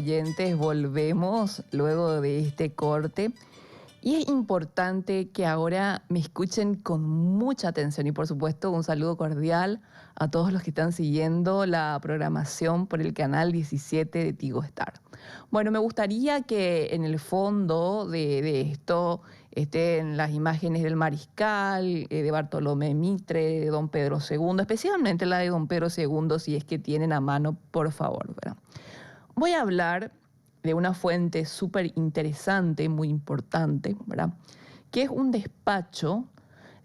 oyentes, volvemos luego de este corte. Y es importante que ahora me escuchen con mucha atención y por supuesto un saludo cordial a todos los que están siguiendo la programación por el canal 17 de Tigo Star. Bueno, me gustaría que en el fondo de esto estén las imágenes del Mariscal, de Bartolomé Mitre, de Don Pedro II, especialmente la de Don Pedro II, si es que tienen a mano, por favor, ¿verdad? Voy a hablar de una fuente súper interesante, muy importante, ¿verdad? Que es un despacho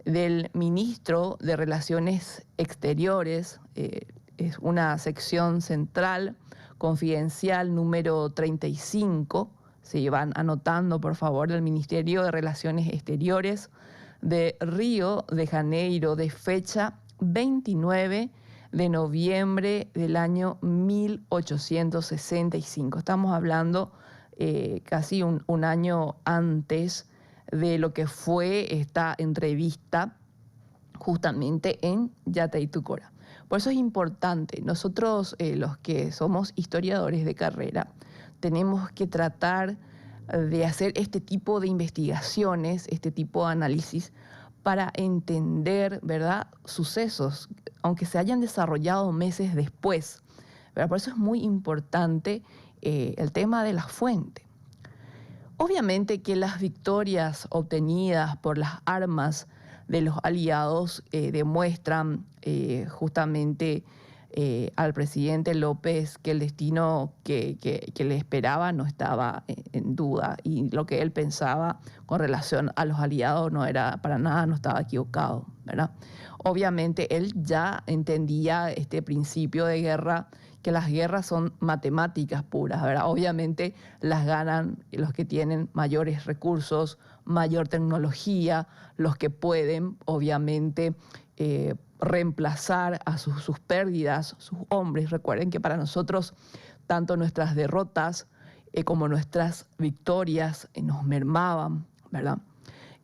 del ministro de Relaciones Exteriores, es una sección central confidencial número 35, se van anotando por favor, del Ministerio de Relaciones Exteriores de Río de Janeiro, de fecha 29 de noviembre del año 1865. Estamos hablando casi un año antes de lo que fue esta entrevista justamente en Yatay Tucora. Por eso es importante, nosotros los que somos historiadores de carrera, tenemos que tratar de hacer este tipo de investigaciones, este tipo de análisis, para entender, ¿verdad?, sucesos, aunque se hayan desarrollado meses después, ¿verdad? Por eso es muy importante el tema de la fuente. Obviamente que las victorias obtenidas por las armas de los aliados demuestran justamente al presidente López que el destino que le esperaba no estaba en duda y lo que él pensaba con relación a los aliados no era para nada, no estaba equivocado, ¿verdad? Obviamente él ya entendía este principio de guerra, que las guerras son matemáticas puras, ¿verdad? Obviamente las ganan los que tienen mayores recursos, mayor tecnología, los que pueden, obviamente, reemplazar a sus pérdidas, sus hombres. Recuerden que para nosotros, tanto nuestras derrotas como nuestras victorias nos mermaban, ¿verdad?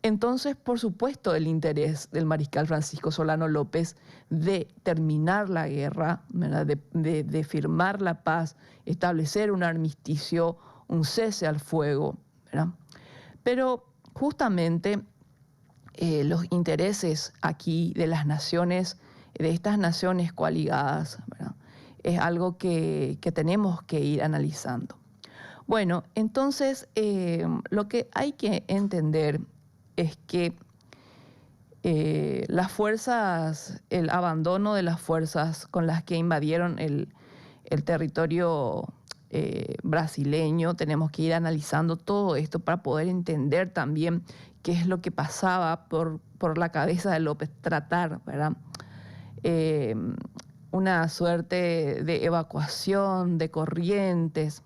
Entonces, por supuesto, el interés del mariscal Francisco Solano López de terminar la guerra, ¿verdad?, de firmar la paz, establecer un armisticio, un cese al fuego, ¿verdad? Pero justamente los intereses aquí de las naciones, de estas naciones coaligadas, ¿verdad?, es algo que tenemos que ir analizando. Bueno, entonces lo que hay que entender es que las fuerzas, el abandono de las fuerzas con las que invadieron el territorio brasileño, tenemos que ir analizando todo esto para poder entender también qué es lo que pasaba por la cabeza de López, tratar, ¿verdad?, una suerte de evacuación de Corrientes.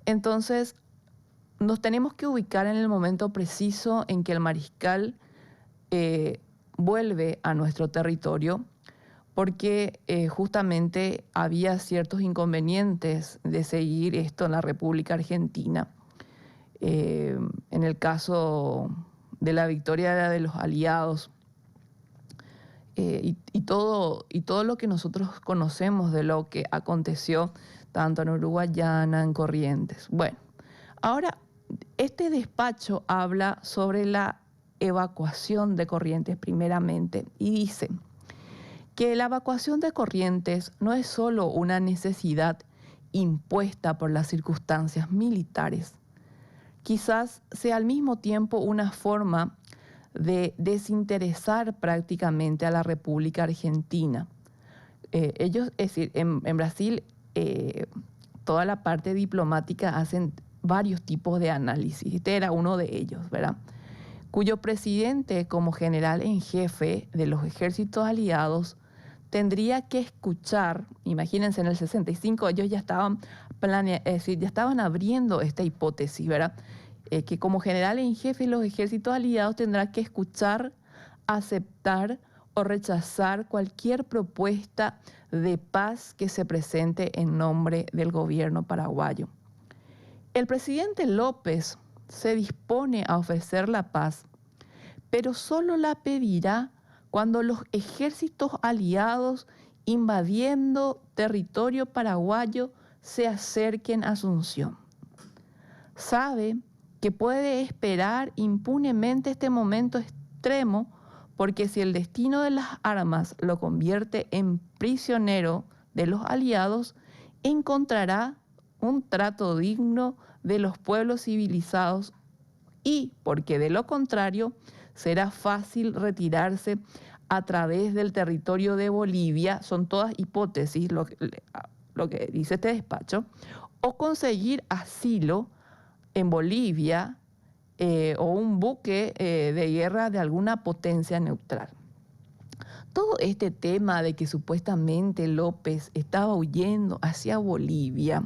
Entonces, nos tenemos que ubicar en el momento preciso en que el mariscal vuelve a nuestro territorio, porque justamente había ciertos inconvenientes de seguir esto en la República Argentina. En el caso de la victoria de los aliados y todo lo que nosotros conocemos de lo que aconteció tanto en Uruguayana, en Corrientes. Bueno, ahora este despacho habla sobre la evacuación de Corrientes primeramente y dice que la evacuación de Corrientes no es solo una necesidad impuesta por las circunstancias militares, quizás sea al mismo tiempo una forma de desinteresar prácticamente a la República Argentina. Ellos, es decir, en Brasil, toda la parte diplomática hacen varios tipos de análisis. Este era uno de ellos, ¿verdad?, cuyo presidente, como general en jefe de los ejércitos aliados, tendría que escuchar, imagínense, en el 65 ellos ya estaban es decir, ya estaban abriendo esta hipótesis, ¿verdad?, que como general en jefe de los ejércitos aliados tendrá que escuchar, aceptar o rechazar cualquier propuesta de paz que se presente en nombre del gobierno paraguayo. El presidente López se dispone a ofrecer la paz, pero solo la pedirá cuando los ejércitos aliados invadiendo territorio paraguayo se acerquen a Asunción. Sabe que puede esperar impunemente este momento extremo, porque si el destino de las armas lo convierte en prisionero de los aliados, encontrará un trato digno de los pueblos civilizados, y porque de lo contrario será fácil retirarse a través del territorio de Bolivia, son todas hipótesis lo que dice este despacho, o conseguir asilo en Bolivia o un buque de guerra de alguna potencia neutral. Todo este tema de que supuestamente López estaba huyendo hacia Bolivia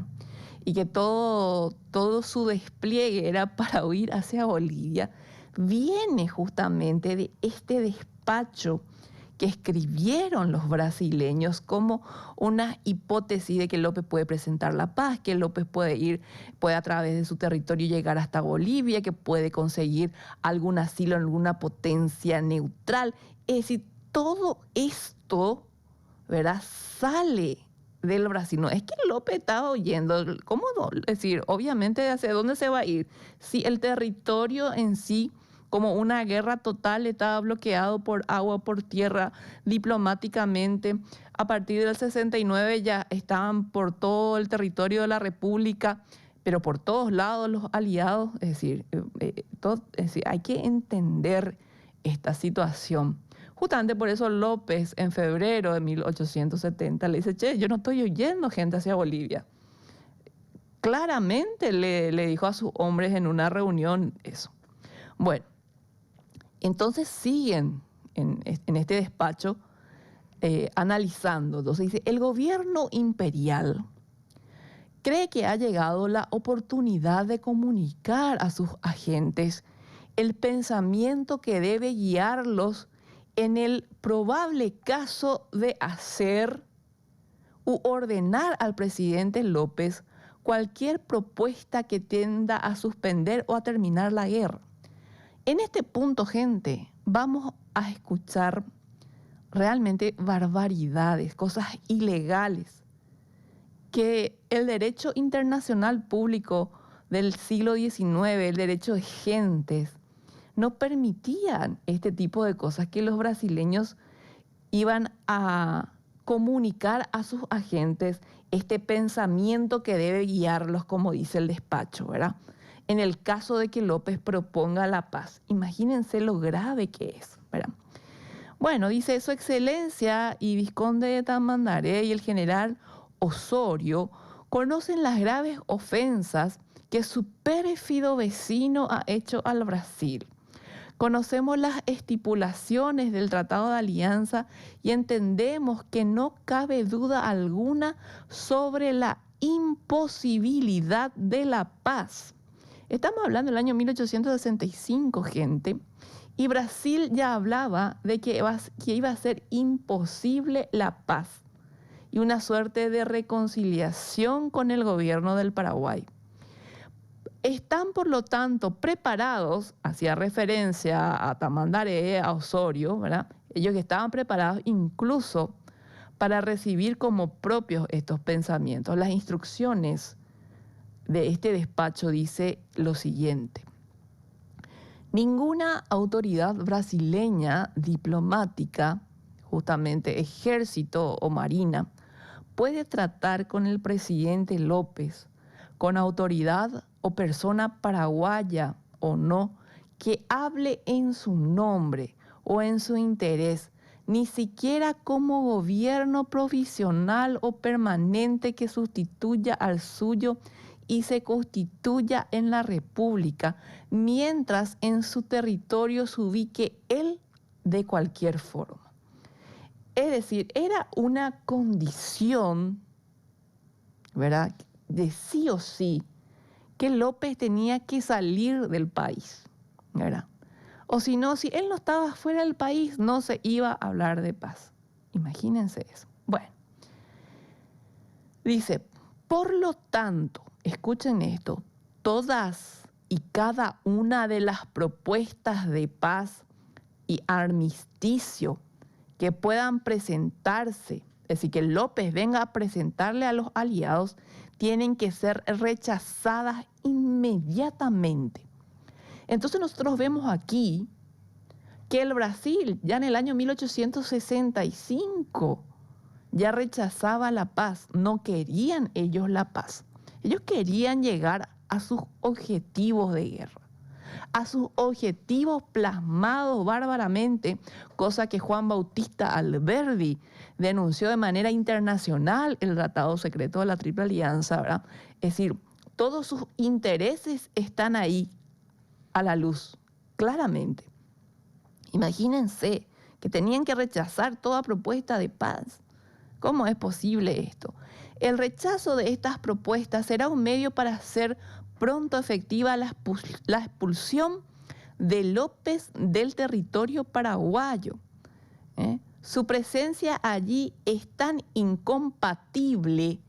y que todo su despliegue era para huir hacia Bolivia, viene justamente de este despacho que escribieron los brasileños como una hipótesis de que López puede presentar la paz, que López puede a través de su territorio llegar hasta Bolivia, que puede conseguir algún asilo en alguna potencia neutral. Es decir, todo esto, ¿verdad?, sale del Brasil. No es que López estaba huyendo. ¿Cómo no? Es decir, obviamente, ¿hacia dónde se va a ir? Si el territorio en sí, como una guerra total, estaba bloqueado por agua, por tierra, diplomáticamente. A partir del 69 ya estaban por todo el territorio de la República, pero por todos lados los aliados. Es decir, hay que entender esta situación. Justamente por eso López, en febrero de 1870, le dice, che, yo no estoy huyendo gente hacia Bolivia. Claramente le dijo a sus hombres en una reunión eso. Bueno, entonces siguen en este despacho analizando. Entonces dice, el gobierno imperial cree que ha llegado la oportunidad de comunicar a sus agentes el pensamiento que debe guiarlos en el probable caso de hacer u ordenar al presidente López cualquier propuesta que tienda a suspender o a terminar la guerra. En este punto, gente, vamos a escuchar realmente barbaridades, cosas ilegales, que el derecho internacional público del siglo XIX, el derecho de gentes, no permitían este tipo de cosas, que los brasileños iban a comunicar a sus agentes este pensamiento que debe guiarlos, como dice el despacho, ¿verdad?, en el caso de que López proponga la paz. Imagínense lo grave que es, ¿verdad? Bueno, dice, Su Excelencia y Vizconde de Tamandaré y el general Osorio conocen las graves ofensas que su pérfido vecino ha hecho al Brasil. Conocemos las estipulaciones del Tratado de Alianza y entendemos que no cabe duda alguna sobre la imposibilidad de la paz. Estamos hablando del año 1865, gente, y Brasil ya hablaba de que iba a ser imposible la paz y una suerte de reconciliación con el gobierno del Paraguay. Están, por lo tanto, preparados, hacía referencia a Tamandaré, a Osorio, ¿verdad?, ellos que estaban preparados incluso para recibir como propios estos pensamientos. Las instrucciones de este despacho dice lo siguiente: ninguna autoridad brasileña diplomática, justamente ejército o marina, puede tratar con el presidente López, con autoridad o persona paraguaya o no, que hable en su nombre o en su interés, ni siquiera como gobierno provisional o permanente que sustituya al suyo y se constituya en la República, mientras en su territorio se ubique él de cualquier forma. Es decir, era una condición, ¿verdad?, de sí o sí, que López tenía que salir del país, ¿verdad? O si no, si él no estaba fuera del país, no se iba a hablar de paz. Imagínense eso. Bueno, dice, por lo tanto, escuchen esto, todas y cada una de las propuestas de paz y armisticio que puedan presentarse, es decir, que López venga a presentarle a los aliados, tienen que ser rechazadas inmediatamente. Entonces nosotros vemos aquí que el Brasil ya en el año 1865 ya rechazaba la paz, no querían ellos la paz. Ellos querían llegar a sus objetivos de guerra, a sus objetivos plasmados bárbaramente, cosa que Juan Bautista Alberdi denunció de manera internacional el Tratado Secreto de la Triple Alianza, ¿verdad? Es decir, todos sus intereses están ahí a la luz, claramente. Imagínense que tenían que rechazar toda propuesta de paz. ¿Cómo es posible esto? El rechazo de estas propuestas será un medio para hacer pronto efectiva la expulsión de López del territorio paraguayo. Su presencia allí es tan incompatible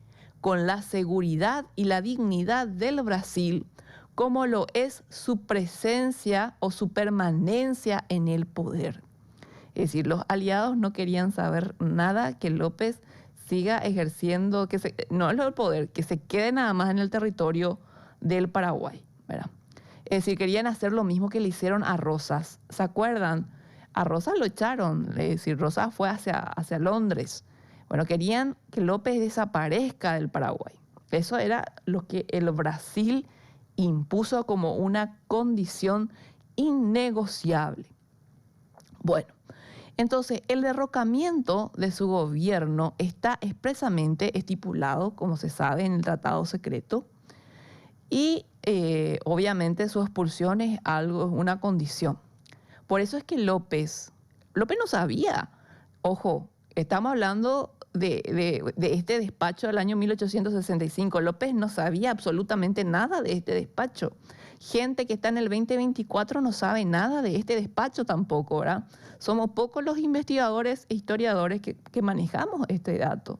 con la seguridad y la dignidad del Brasil como lo es su presencia o su permanencia en el poder. Es decir, los aliados no querían saber nada que López siga ejerciendo, no es el poder, que se quede nada más en el territorio del Paraguay, ¿verdad? Es decir, querían hacer lo mismo que le hicieron a Rosas. ¿Se acuerdan? A Rosas lo echaron, es decir, Rosas fue hacia Londres. Bueno, querían que López desaparezca del Paraguay. Eso era lo que el Brasil impuso como una condición innegociable. Bueno, entonces el derrocamiento de su gobierno está expresamente estipulado, como se sabe, en el Tratado Secreto, y obviamente su expulsión es una condición. Por eso es que López no sabía, ojo, estamos hablando de este despacho del año 1865. López no sabía absolutamente nada de este despacho. Gente que está en el 2024 no sabe nada de este despacho tampoco, ¿verdad? Somos pocos los investigadores e historiadores que manejamos este dato.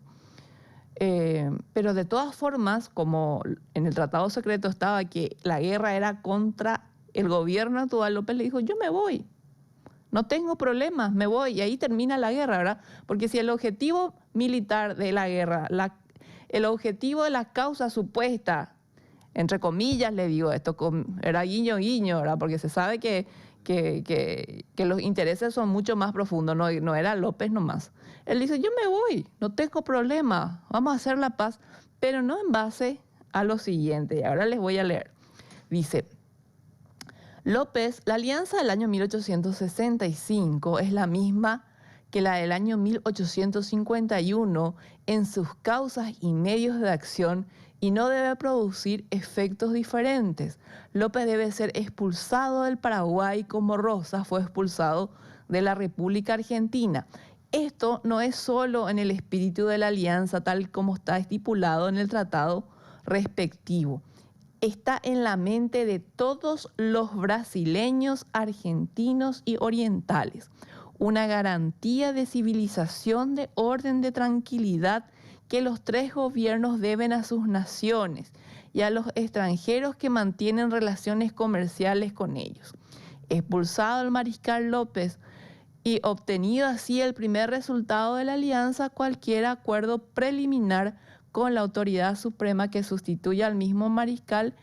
Pero de todas formas, como en el Tratado Secreto estaba que la guerra era contra el gobierno actual, López le dijo, yo me voy. No tengo problemas, me voy, y ahí termina la guerra, ¿verdad? Porque si el objetivo militar de la guerra, el objetivo de la causa supuesta, entre comillas le digo esto, era guiño, ¿verdad? Porque se sabe que los intereses son mucho más profundos, no era López nomás. Él dice, yo me voy, no tengo problema, vamos a hacer la paz, pero no en base a lo siguiente, y ahora les voy a leer. Dice, López, la alianza del año 1865 es la misma que la del año 1851 en sus causas y medios de acción y no debe producir efectos diferentes. López debe ser expulsado del Paraguay como Rosas fue expulsado de la República Argentina. Esto no es solo en el espíritu de la alianza tal como está estipulado en el tratado respectivo. Está en la mente de todos los brasileños, argentinos y orientales. Una garantía de civilización, de orden, de tranquilidad que los tres gobiernos deben a sus naciones y a los extranjeros que mantienen relaciones comerciales con ellos. Expulsado el mariscal López y obtenido así el primer resultado de la alianza, cualquier acuerdo preliminar con la autoridad suprema que sustituya al mismo mariscal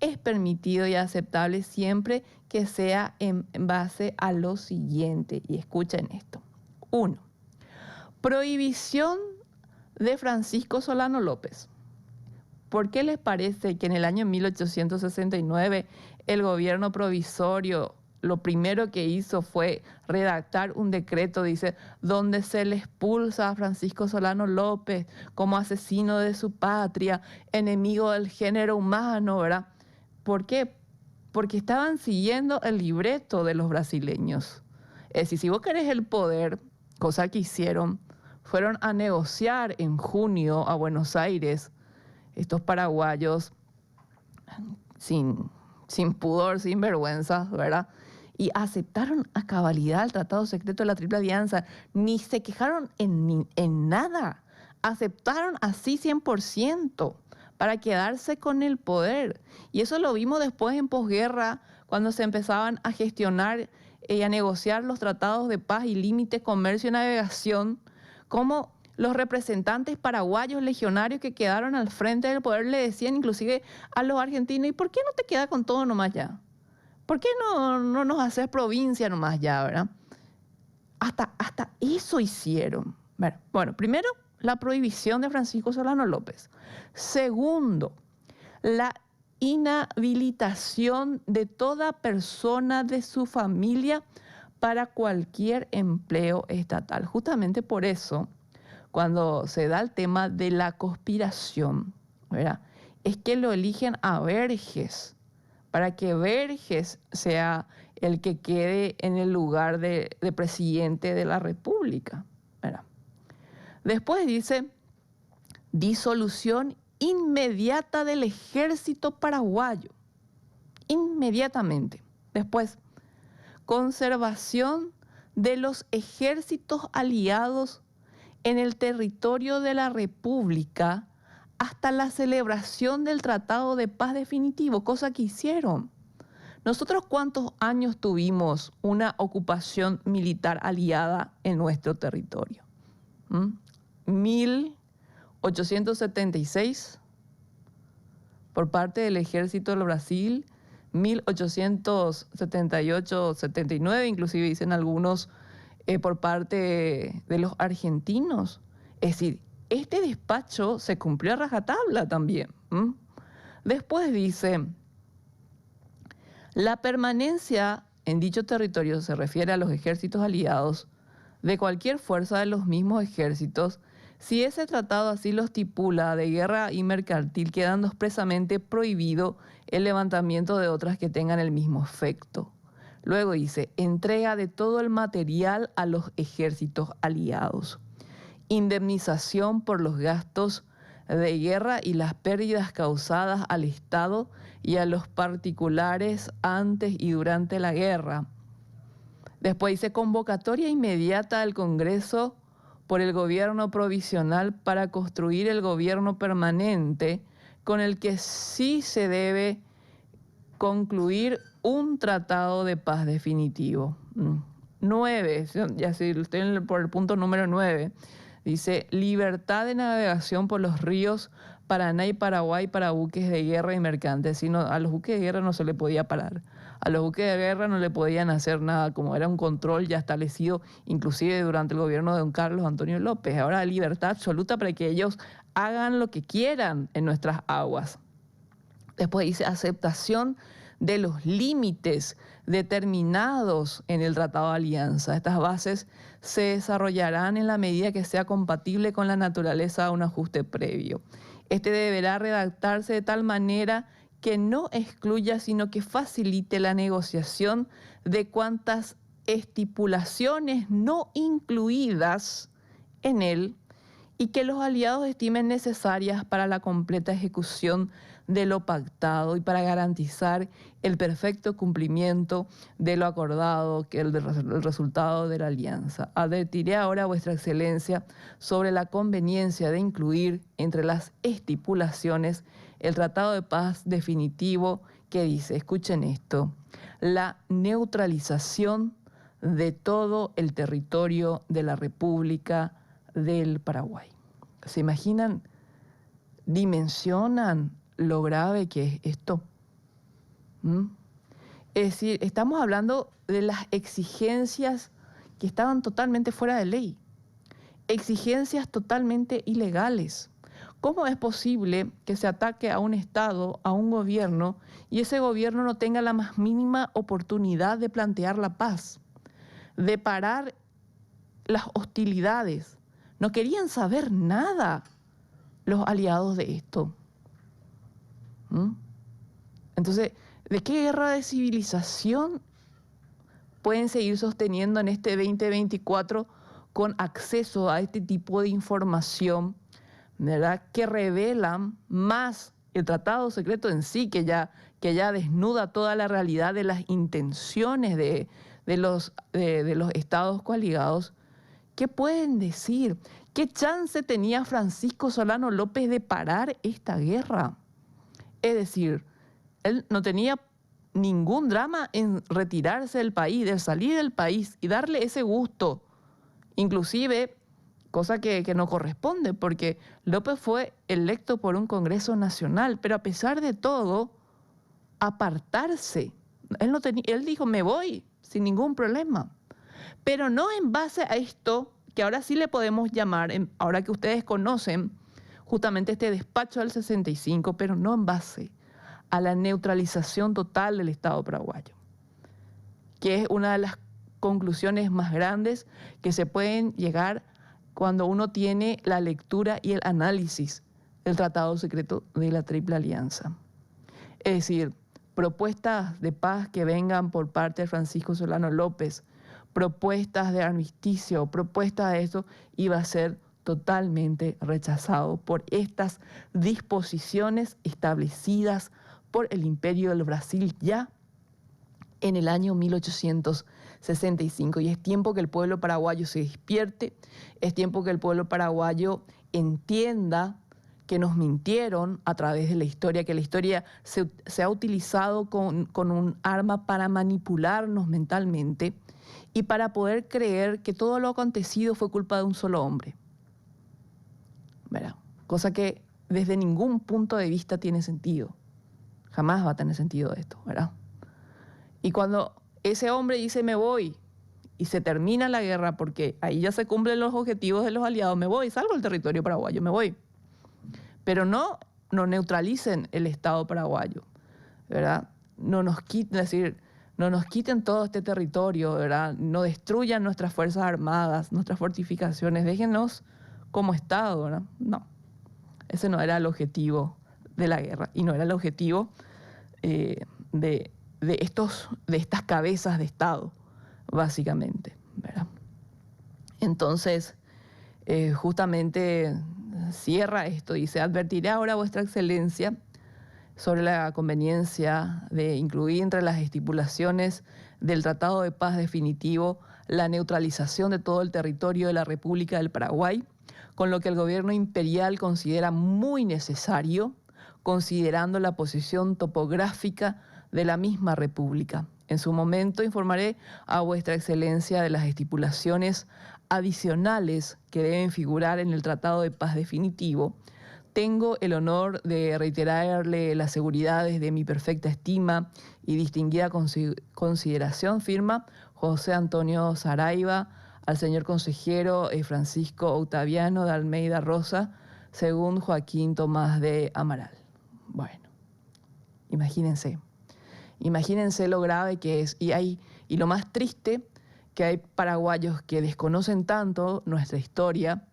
es permitido y aceptable siempre que sea en base a lo siguiente. Y escuchen esto. 1. Prohibición de Francisco Solano López. ¿Por qué les parece que en el año 1869 el gobierno provisorio lo primero que hizo fue redactar un decreto, dice, donde se le expulsa a Francisco Solano López como asesino de su patria, enemigo del género humano, ¿verdad? ¿Por qué? Porque estaban siguiendo el libreto de los brasileños. Es decir, si vos querés el poder, cosa que hicieron, fueron a negociar en junio a Buenos Aires, estos paraguayos sin pudor, sin vergüenza, ¿verdad? Y aceptaron a cabalidad el Tratado Secreto de la Triple Alianza. Ni se quejaron en nada. Aceptaron así 100% para quedarse con el poder. Y eso lo vimos después en posguerra, cuando se empezaban a gestionar y a negociar los tratados de paz y límites, comercio y navegación, cómo los representantes paraguayos legionarios que quedaron al frente del poder le decían inclusive a los argentinos, ¿y por qué no te quedas con todo nomás ya? ¿Por qué no nos haces provincia nomás ya, verdad? Hasta eso hicieron. Bueno, primero, la prohibición de Francisco Solano López. Segundo, la inhabilitación de toda persona de su familia para cualquier empleo estatal. Justamente por eso, cuando se da el tema de la conspiración, ¿verdad?, es que lo eligen a Vergés, para que Vergés sea el que quede en el lugar de presidente de la República, ¿verdad? Después dice, disolución inmediata del ejército paraguayo. Inmediatamente. Después, conservación de los ejércitos aliados en el territorio de la República hasta la celebración del Tratado de Paz definitivo, cosa que hicieron. ¿Nosotros cuántos años tuvimos una ocupación militar aliada en nuestro territorio? 1876 por parte del ejército del Brasil, 1878-79, inclusive dicen algunos por parte de los argentinos. Es decir, este despacho se cumplió a rajatabla también. Después dice, la permanencia en dicho territorio se refiere a los ejércitos aliados de cualquier fuerza de los mismos ejércitos, si ese tratado así lo estipula, de guerra y mercantil, quedando expresamente prohibido el levantamiento de otras que tengan el mismo efecto. Luego dice, entrega de todo el material a los ejércitos aliados, indemnización por los gastos de guerra y las pérdidas causadas al Estado y a los particulares antes y durante la guerra. Después dice, convocatoria inmediata al Congreso por el gobierno provisional para construir el gobierno permanente, con el que sí se debe concluir un tratado de paz definitivo. 9, ya sí, estoy por el punto número 9, dice, libertad de navegación por los ríos Paraná y Paraguay para buques de guerra y mercantes. Sino a los buques de guerra no se le podía parar. A los buques de guerra no le podían hacer nada, como era un control ya establecido, inclusive durante el gobierno de don Carlos Antonio López. Ahora libertad absoluta para que ellos hagan lo que quieran en nuestras aguas. Después dice aceptación de los límites determinados en el Tratado de Alianza. Estas bases se desarrollarán en la medida que sea compatible con la naturaleza de un ajuste previo. Este deberá redactarse de tal manera que no excluya, sino que facilite la negociación de cuantas estipulaciones no incluidas en él y que los aliados estimen necesarias para la completa ejecución de lo pactado y para garantizar el perfecto cumplimiento de lo acordado, que es el resultado de la alianza. Advertiré ahora a vuestra excelencia sobre la conveniencia de incluir entre las estipulaciones el tratado de paz definitivo que dice, escuchen esto, la neutralización de todo el territorio de la República del Paraguay. ¿Se imaginan? ¿Dimensionan lo grave que es esto? Es decir, estamos hablando de las exigencias que estaban totalmente fuera de ley, exigencias totalmente ilegales. ¿Cómo es posible que se ataque a un Estado, a un gobierno, y ese gobierno no tenga la más mínima oportunidad de plantear la paz, de parar las hostilidades? No querían saber nada los aliados de esto. Entonces, ¿de qué guerra de civilización pueden seguir sosteniendo en este 2024 con acceso a este tipo de información, ¿verdad?, que revelan más el tratado secreto en sí, que ya desnuda toda la realidad de las intenciones de los estados coaligados? ¿Qué pueden decir? ¿Qué chance tenía Francisco Solano López de parar esta guerra? Es decir, él no tenía ningún drama en retirarse del país, de salir del país y darle ese gusto, inclusive cosa que no corresponde, porque López fue electo por un Congreso Nacional, pero a pesar de todo, apartarse. Él dijo, me voy sin ningún problema, pero no en base a esto, que ahora sí le podemos llamar, ahora que ustedes conocen justamente este despacho del 65, pero no en base a la neutralización total del Estado paraguayo, que es una de las conclusiones más grandes que se pueden llegar cuando uno tiene la lectura y el análisis del Tratado Secreto de la Triple Alianza. Es decir, propuestas de paz que vengan por parte de Francisco Solano López, propuestas de armisticio, propuestas de eso, iba a ser totalmente rechazado por estas disposiciones establecidas por el Imperio del Brasil ya en el año 1865. Y es tiempo que el pueblo paraguayo se despierte, es tiempo que el pueblo paraguayo entienda que nos mintieron a través de la historia, que la historia se ha utilizado con un arma para manipularnos mentalmente y para poder creer que todo lo acontecido fue culpa de un solo hombre. ¿Verdad? Cosa que desde ningún punto de vista tiene sentido. Jamás va a tener sentido esto, ¿verdad? Y cuando ese hombre dice me voy y se termina la guerra, porque ahí ya se cumplen los objetivos de los aliados, me voy, salgo del territorio paraguayo, me voy. Pero no neutralicen el Estado paraguayo, ¿verdad? No nos quiten todo este territorio, ¿verdad? No destruyan nuestras fuerzas armadas, nuestras fortificaciones, déjennos como Estado, ¿verdad? No, ese no era el objetivo de la guerra y no era el objetivo de estas cabezas de Estado, básicamente, ¿verdad? Entonces, justamente cierra esto, dice, advertiré ahora a vuestra excelencia sobre la conveniencia de incluir entre las estipulaciones del Tratado de Paz definitivo la neutralización de todo el territorio de la República del Paraguay, con lo que el gobierno imperial considera muy necesario, considerando la posición topográfica de la misma República. En su momento informaré a vuestra excelencia de las estipulaciones adicionales que deben figurar en el Tratado de Paz definitivo. Tengo el honor de reiterarle las seguridades de mi perfecta estima y distinguida consideración, firma José Antonio Saraiva, al señor consejero Francisco Octaviano de Almeida Rosa, según Joaquín Tomás de Amaral. Bueno, imagínense lo grave que es. Y lo más triste, que hay paraguayos que desconocen tanto nuestra historia,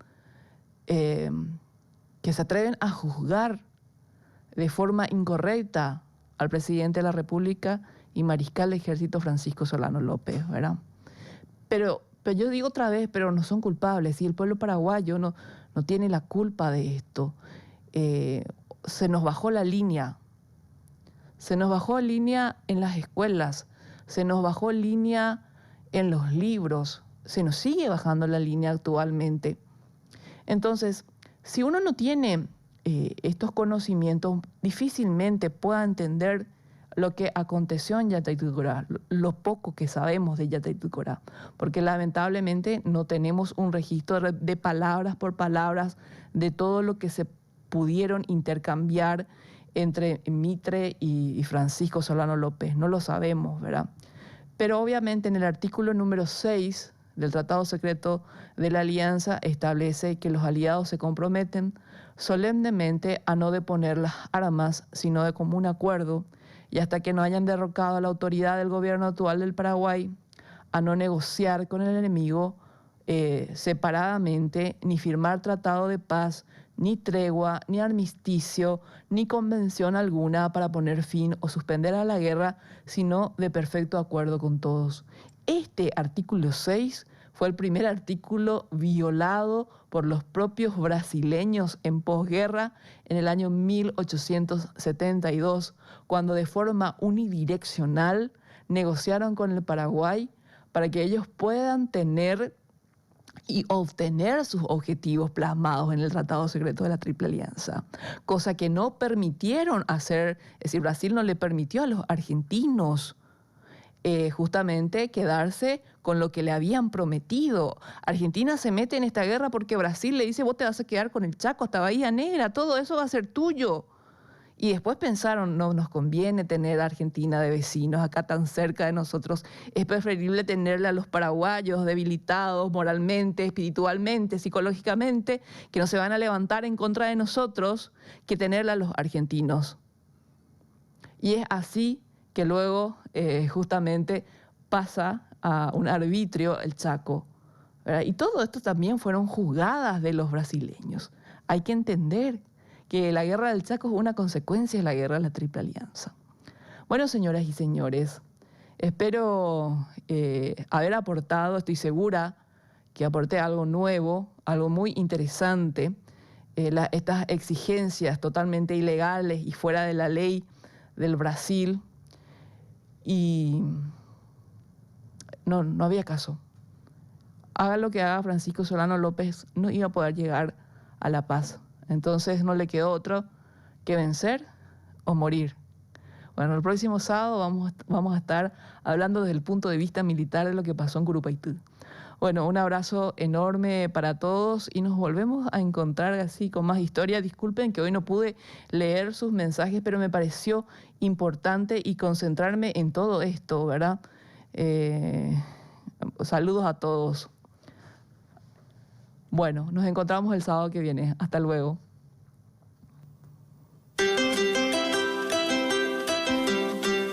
que se atreven a juzgar de forma incorrecta al presidente de la República y mariscal de ejército Francisco Solano López, ¿verdad? Pero yo digo otra vez, pero no son culpables, y el pueblo paraguayo no tiene la culpa de esto. Se nos bajó la línea. Se nos bajó línea en las escuelas, se nos bajó línea en los libros, se nos sigue bajando la línea actualmente. Entonces, si uno no tiene estos conocimientos, difícilmente pueda entender lo que aconteció en Yatay-Tucurá, lo poco que sabemos de Yatay-Tucurá, porque lamentablemente no tenemos un registro de palabras por palabras de todo lo que se pudieron intercambiar entre Mitre y Francisco Solano López. No lo sabemos, ¿verdad? Pero obviamente en el artículo número 6 del Tratado Secreto de la Alianza establece que los aliados se comprometen solemnemente a no deponer las armas, sino de común acuerdo, y hasta que no hayan derrocado a la autoridad del gobierno actual del Paraguay, a no negociar con el enemigo separadamente, ni firmar tratado de paz, ni tregua, ni armisticio, ni convención alguna para poner fin o suspender a la guerra, sino de perfecto acuerdo con todos. Este artículo 6 fue el primer artículo violado por los propios brasileños en posguerra en el año 1872, cuando de forma unidireccional negociaron con el Paraguay para que ellos puedan tener y obtener sus objetivos plasmados en el Tratado Secreto de la Triple Alianza, cosa que no permitieron hacer, es decir, Brasil no le permitió a los argentinos justamente quedarse con lo que le habían prometido. Argentina se mete en esta guerra porque Brasil le dice, vos te vas a quedar con el Chaco hasta Bahía Negra, todo eso va a ser tuyo. Y después pensaron, no nos conviene tener a Argentina de vecinos acá tan cerca de nosotros. Es preferible tenerle a los paraguayos debilitados moralmente, espiritualmente, psicológicamente, que no se van a levantar en contra de nosotros, que tenerle a los argentinos. Y es así que luego justamente pasa a un arbitrio el Chaco, ¿verdad? Y todo esto también fueron jugadas de los brasileños. Hay que entender que la guerra del Chaco es una consecuencia de la guerra de la Triple Alianza. Bueno, señoras y señores, espero haber aportado, estoy segura que aporté algo nuevo, algo muy interesante. Estas exigencias totalmente ilegales y fuera de la ley del Brasil, y no había caso. Haga lo que haga Francisco Solano López, no iba a poder llegar a la paz. Entonces no le quedó otro que vencer o morir. Bueno, el próximo sábado vamos a estar hablando desde el punto de vista militar de lo que pasó en Curupaytú. Bueno, un abrazo enorme para todos y nos volvemos a encontrar así con más historia. Disculpen que hoy no pude leer sus mensajes, pero me pareció importante y concentrarme en todo esto, ¿verdad? Saludos a todos. Bueno, nos encontramos el sábado que viene. Hasta luego.